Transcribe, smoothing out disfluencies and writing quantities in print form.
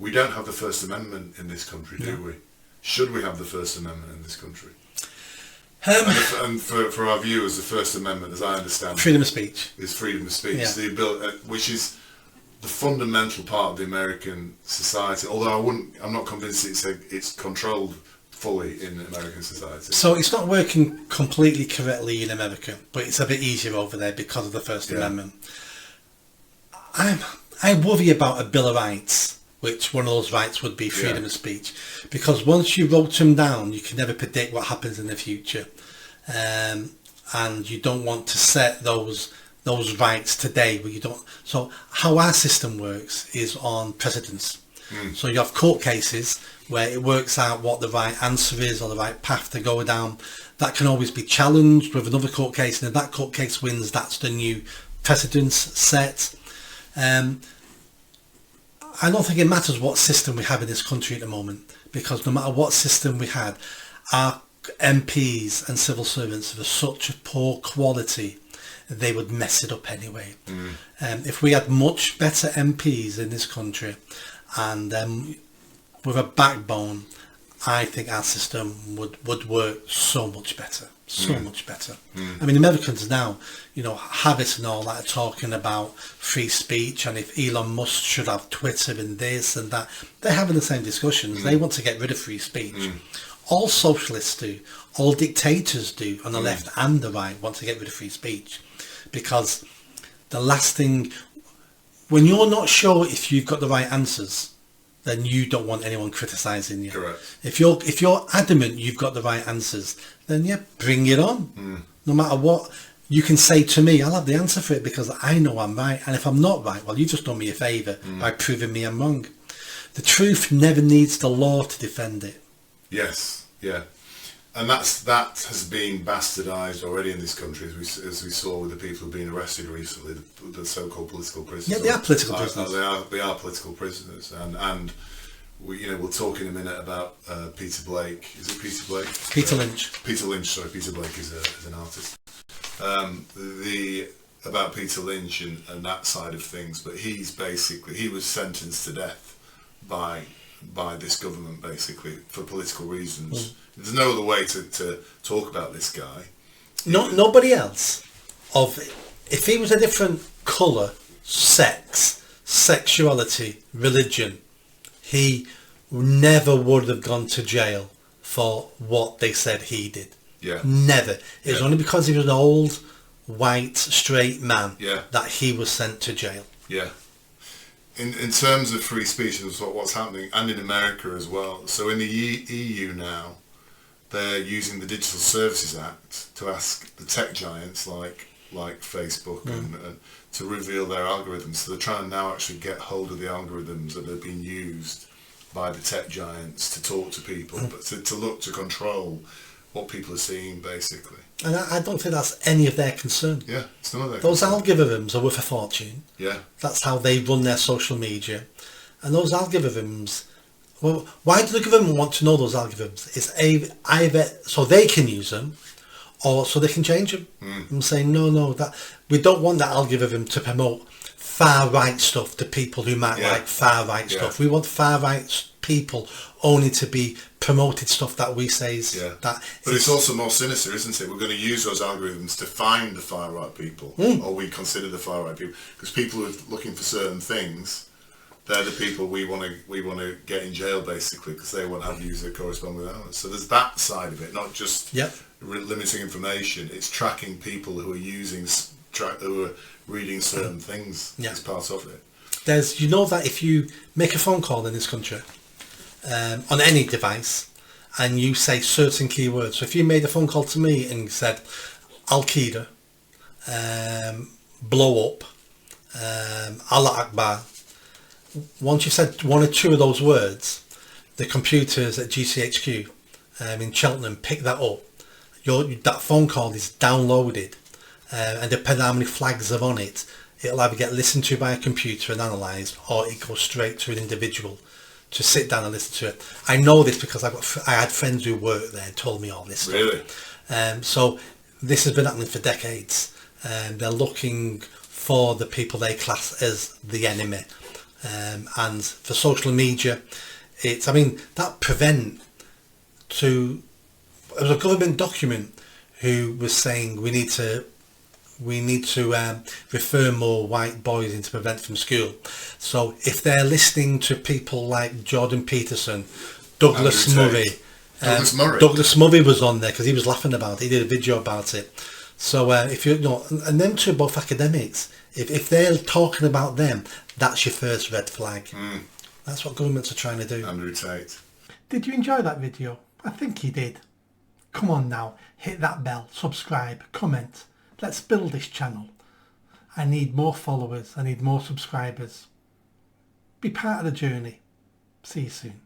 We don't have the First Amendment in this country, do we? Should we have the First Amendment in this country? And for our viewers, the First Amendment, as I understand freedom of speech. Is freedom of speech, Yeah. the ability, which is the fundamental part of the American society. Although I'm not convinced it's controlled fully in American society. So it's not working completely correctly in America, but it's a bit easier over there because of the First Amendment. I worry about a Bill of Rights, which one of those rights would be freedom of speech, because once you wrote them down, you can never predict what happens in the future, and you don't want to set those rights today where you don't. So how our system works is on precedents. So you have court cases where it works out what the right answer is or the right path to go down. That can always be challenged with another court case, and if that court case wins, that's the new precedents set. I don't think it matters what system we have in this country at the moment, because no matter what system we had, our MPs and civil servants are of such a poor quality, they would mess it up anyway. If we had much better MPs in this country and with a backbone, I think our system would work so much better. Much better. I mean, Americans now, have it and all that, are talking about free speech, and if Elon Musk should have Twitter and this and that. They're having the same discussions. They want to get rid of free speech. All socialists do. All dictators do, on the left and the right, want to get rid of free speech, because the last thing, when you're not sure if you've got the right answers, then you don't want anyone criticising you. Correct. If you're adamant you've got the right answers, then bring it on. No matter what you can say to me, I'll have the answer for it, because I know I'm right. And if I'm not right, well, you've just done me a favour by proving me I'm wrong. The truth never needs the law to defend it. Yes, yeah. And that has been bastardised already in this country, as we saw with the people who've been arrested recently, the so-called political prisoners. Yeah, they are political prisoners. They are political prisoners, and we'll talk in a minute about Peter Blake. Is it Peter Blake? Peter Lynch. Peter Lynch. Sorry, Peter Blake is an artist. About Peter Lynch and that side of things, but he was sentenced to death by this government, basically, for political reasons. There's no other way to talk about this guy. Nobody else. If he was a different colour, sex, sexuality, religion, he never would have gone to jail for what they said he did. Yeah. Never. It was only because he was an old, white, straight man that he was sent to jail. Yeah. In terms of free speech and what's happening, and in America as well. So in the EU now, they're using the Digital Services Act to ask the tech giants like Facebook and to reveal their algorithms. So they're trying to now actually get hold of the algorithms that have been used by the tech giants to talk to people, but to look to control what people are seeing, basically. And I don't think that's any of their concern. Yeah, it's none of their Those concern. algorithms are worth a fortune. Yeah. That's how they run their social media. And those algorithms, well, why do the government want to know those algorithms? It's either so they can use them, or so they can change them. And say, no, that we don't want that algorithm to promote far right stuff to people who might like far right stuff. We want far right people only to be promoted stuff that we say is that. But it's also more sinister, isn't it? We're going to use those algorithms to find the far right people, or we consider the far right people, because people who are looking for certain things, they're the people we want to get in jail, basically, because they won't have views that correspond with ours. So there's that side of it, not just limiting information. It's tracking people who are who are reading certain things as part of it. There's, that if you make a phone call in this country, on any device, and you say certain keywords. So if you made a phone call to me and said Al Qaeda, blow up, Allah Akbar, once you said one or two of those words, the computers at GCHQ in Cheltenham pick that up. That phone call is downloaded, and depending on how many flags are on it, it'll either get listened to by a computer and analysed, or it goes straight to an individual to sit down and listen to it. I know this because I had friends who worked there and told me all this stuff. Really? So this has been happening for decades. They're looking for the people they class as the enemy. and for social media, that prevent to, there was a government document who was saying we need to refer more white boys into prevent from school. So if they're listening to people like Jordan Peterson, Douglas Murray, Douglas Murray was on there because he was laughing about it. He did a video about it. So if you know, and them two are both academics. If they're talking about them, that's your first red flag. That's what governments are trying to do. Andrew Tate. Did you enjoy that video? I think you did. Come on now, hit that bell, subscribe, comment. Let's build this channel. I need more followers. I need more subscribers. Be part of the journey. See you soon.